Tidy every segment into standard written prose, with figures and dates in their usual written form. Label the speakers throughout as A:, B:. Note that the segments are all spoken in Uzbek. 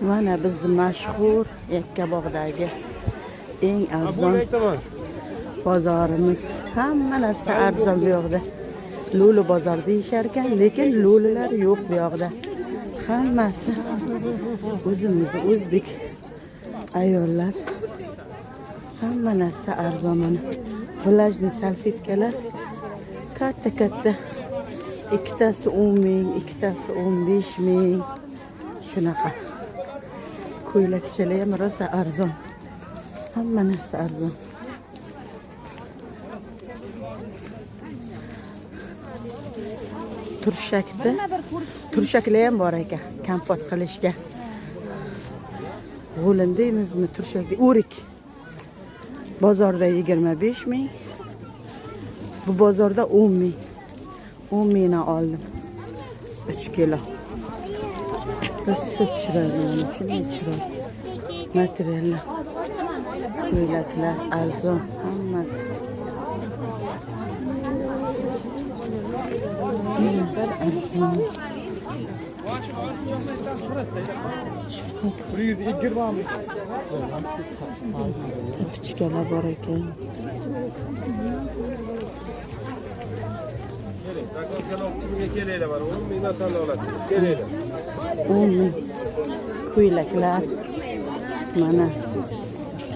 A: Mana bizning mashhur Yakkabog'dagi eng arzon bozorimiz. Hamma narsa arzon bu yoqda. Lulu bozor deyishar ekan, lekin lulular yo'q bu yoqda. Hammasi o'zimizning o'zbek ayollar. Hamma narsa arzon mana. Vlajniy salfetkalar katta. Ikkitasi 10 ming, ikkitasi 15 ming. Shunaqa. Ko'ylakchalar ham rosa arzon. Hamma narsa arzon. Turshaklar ham bor ekan, kompot qilishga. G'o'lin deymizmi, turshak, o'rik. Bozorda 25 ming. Bu bozorda 10 ming. 10 mingdan oldim. 3 kilo. Rosa chiroyli, shunday chiroyli. Materiallar. Ko'ylaklar arzon hammasi. Tapichkalar bor ekan. Ko'ylaklar mana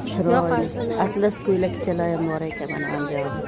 A: chiroyli atlas ko'ylakchalar ham bor ekan mana bu yerda.